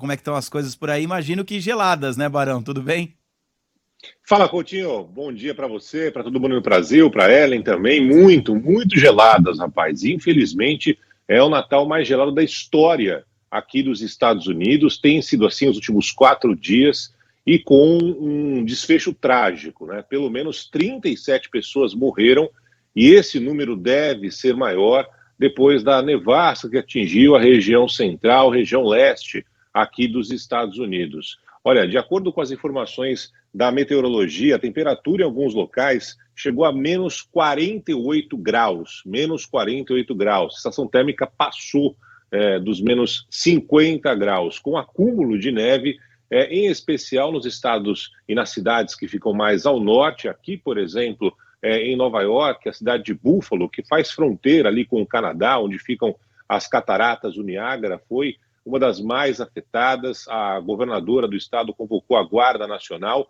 como é que estão as coisas por aí. Imagino que geladas, né, Barão? Tudo bem? Fala, Coutinho. Bom dia para você, para todo mundo no Brasil, para Ellen também. Muito, muito geladas, rapaz. Infelizmente, é o Natal mais gelado da história aqui dos Estados Unidos. Tem sido assim os últimos 4 dias e com um desfecho trágico, né? Pelo menos 37 pessoas morreram e esse número deve ser maior depois da nevasca que atingiu a região central, região leste aqui dos Estados Unidos. Olha, de acordo com as informações da meteorologia, a temperatura em alguns locais chegou a menos 48 graus, menos 48 graus. A sensação térmica passou dos menos 50 graus, com acúmulo de neve, em especial nos estados e nas cidades que ficam mais ao norte. Aqui, por exemplo, em Nova York, a cidade de Buffalo, que faz fronteira ali com o Canadá, onde ficam as cataratas do Niágara, foi uma das mais afetadas. A governadora do estado convocou a Guarda Nacional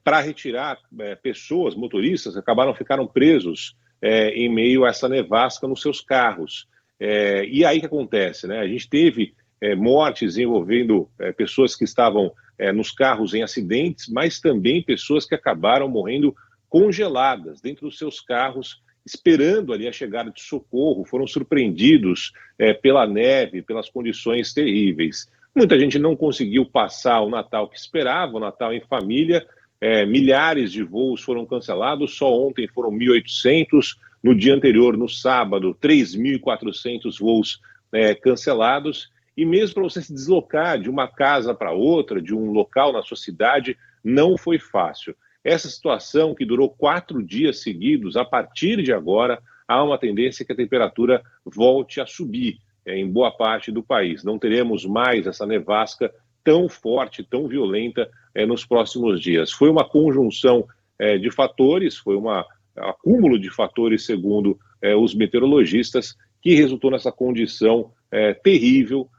para retirar pessoas, motoristas, que ficaram presos em meio a essa nevasca nos seus carros. E aí o que acontece, né? A gente teve mortes envolvendo pessoas que estavam nos carros em acidentes, mas também pessoas que acabaram morrendo congeladas dentro dos seus carros, esperando ali a chegada de socorro, foram surpreendidos pela neve, pelas condições terríveis. Muita gente não conseguiu passar o Natal que esperava, o Natal em família. Milhares de voos foram cancelados, só ontem foram 1.800, no dia anterior, no sábado, 3.400 voos cancelados. E mesmo para você se deslocar de uma casa para outra, de um local na sua cidade, não foi fácil. Essa situação que durou 4 dias seguidos, a partir de agora, há uma tendência que a temperatura volte a subir em boa parte do país. Não teremos mais essa nevasca tão forte, tão violenta nos próximos dias. Foi uma conjunção de fatores, foi um acúmulo de fatores, segundo os meteorologistas, que resultou nessa condição terrível,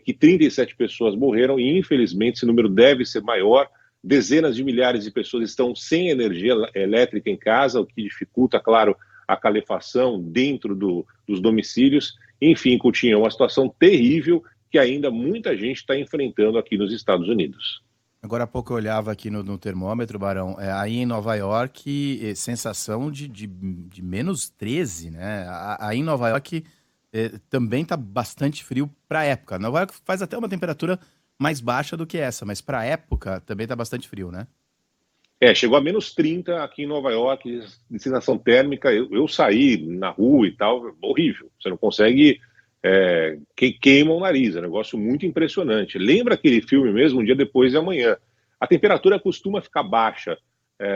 que 37 pessoas morreram e, infelizmente, esse número deve ser maior. Dezenas de milhares de pessoas estão sem energia elétrica em casa, o que dificulta, claro, a calefação dentro dos domicílios. Enfim, Coutinho, é uma situação terrível que ainda muita gente está enfrentando aqui nos Estados Unidos. Agora há pouco eu olhava aqui no termômetro, Barão, aí em Nova York, sensação de menos 13, né? Aí em Nova York também está bastante frio para a época. Nova York faz até uma temperatura mais baixa do que essa, mas para a época também está bastante frio, né? Chegou a menos 30 aqui em Nova York, de sensação térmica. Eu saí na rua e tal, horrível. Você não consegue, queima o nariz, é um negócio muito impressionante. Lembra aquele filme mesmo, Um Dia Depois de Amanhã? A temperatura costuma ficar baixa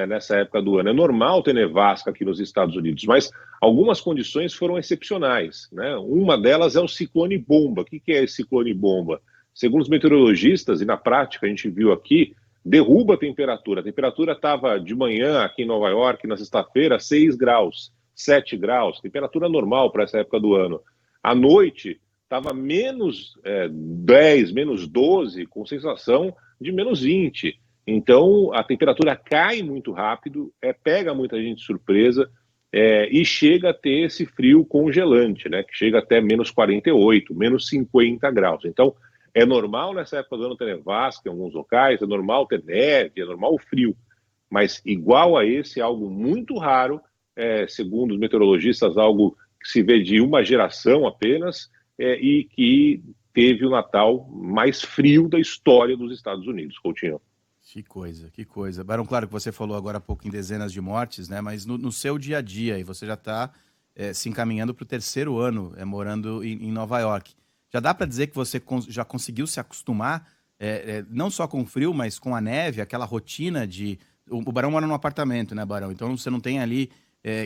nessa época do ano. É normal ter nevasca aqui nos Estados Unidos, mas algumas condições foram excepcionais, né? Uma delas é o ciclone bomba. O que é esse ciclone bomba? Segundo os meteorologistas, e na prática a gente viu aqui, derruba a temperatura. A temperatura estava de manhã aqui em Nova York, na sexta-feira, 6 graus, 7 graus, temperatura normal para essa época do ano. À noite, estava menos 10, menos 12, com sensação de menos 20. Então, a temperatura cai muito rápido, pega muita gente de surpresa e chega a ter esse frio congelante, né, que chega até menos 48, menos 50 graus. Então, é normal nessa época do ano ter nevasca em alguns locais, é normal ter neve, é normal o frio, mas igual a esse, algo muito raro, segundo os meteorologistas, algo que se vê de uma geração apenas, e que teve o Natal mais frio da história dos Estados Unidos, Coutinho. Que coisa, que coisa. Barão, claro que você falou agora há pouco em dezenas de mortes, né? Mas no seu dia a dia, e você já está se encaminhando para o terceiro ano morando em Nova York. Já dá para dizer que você já conseguiu se acostumar, não só com o frio, mas com a neve, aquela rotina de... O Barão mora num apartamento, né, Barão? Então você não tem ali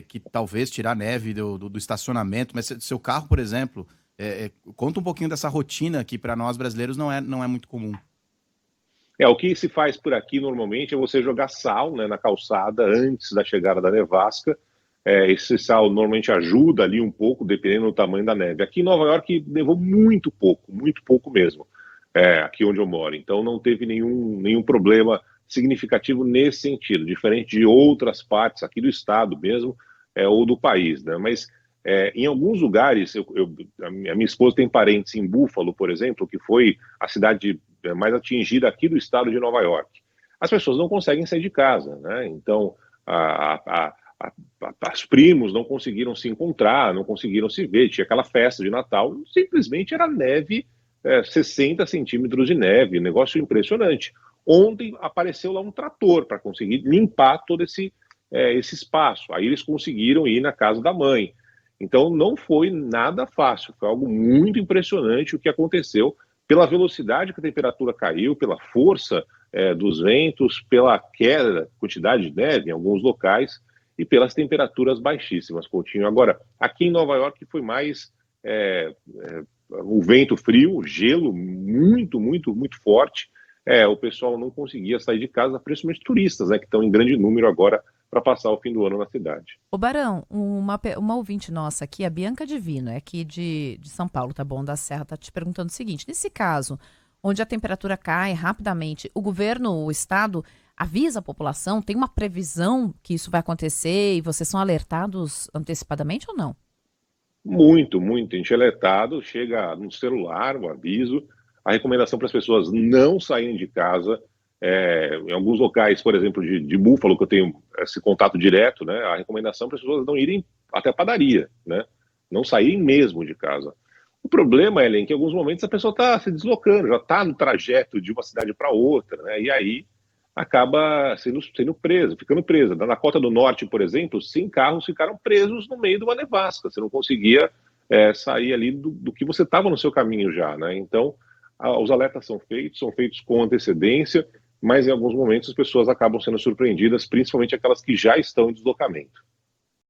que talvez tirar a neve do estacionamento, mas seu carro, por exemplo, conta um pouquinho dessa rotina que para nós brasileiros não é muito comum. O que se faz por aqui normalmente é você jogar sal, né, na calçada antes da chegada da nevasca. Esse sal normalmente ajuda ali um pouco, dependendo do tamanho da neve. Aqui em Nova York nevou muito pouco mesmo, aqui onde eu moro. Então não teve nenhum problema significativo nesse sentido, diferente de outras partes aqui do estado mesmo, ou do país, né? Mas em alguns lugares, a minha esposa tem parentes em Buffalo, por exemplo, que foi a cidade mais atingida aqui do estado de Nova York. As pessoas não conseguem sair de casa, né? Então, os primos não conseguiram se encontrar, não conseguiram se ver, tinha aquela festa de Natal, simplesmente era neve, 60 centímetros de neve, negócio impressionante. Ontem apareceu lá um trator para conseguir limpar todo esse espaço. Aí eles conseguiram ir na casa da mãe. Então não foi nada fácil, foi algo muito impressionante o que aconteceu, pela velocidade que a temperatura caiu, pela força dos ventos, pela queda, quantidade de neve em alguns locais e pelas temperaturas baixíssimas, Coutinho. Agora, aqui em Nova York foi mais o vento frio, o gelo muito, muito, muito forte. O pessoal não conseguia sair de casa, principalmente turistas, né, que estão em grande número agora para passar o fim do ano na cidade. Ô Barão, uma ouvinte nossa aqui, a Bianca Divino, é aqui de São Paulo, tá bom, da Serra, tá te perguntando o seguinte: nesse caso, onde a temperatura cai rapidamente, o governo, o estado, avisa a população, tem uma previsão que isso vai acontecer e vocês são alertados antecipadamente ou não? Muito, muito. A gente é alertado, chega no celular o aviso, a recomendação para as pessoas não saírem de casa. Em alguns locais, por exemplo, de Buffalo, que eu tenho esse contato direto, né, a recomendação para as pessoas não irem até a padaria, né, não saírem mesmo de casa. O problema, Ellen, é que em alguns momentos a pessoa está se deslocando, já está no trajeto de uma cidade para outra, né, e aí acaba sendo presa, ficando presa. Na Dakota do Norte, por exemplo, 100 carros ficaram presos no meio de uma nevasca, você não conseguia sair ali do que você estava no seu caminho já, né, então os alertas são feitos com antecedência, mas em alguns momentos as pessoas acabam sendo surpreendidas, principalmente aquelas que já estão em deslocamento.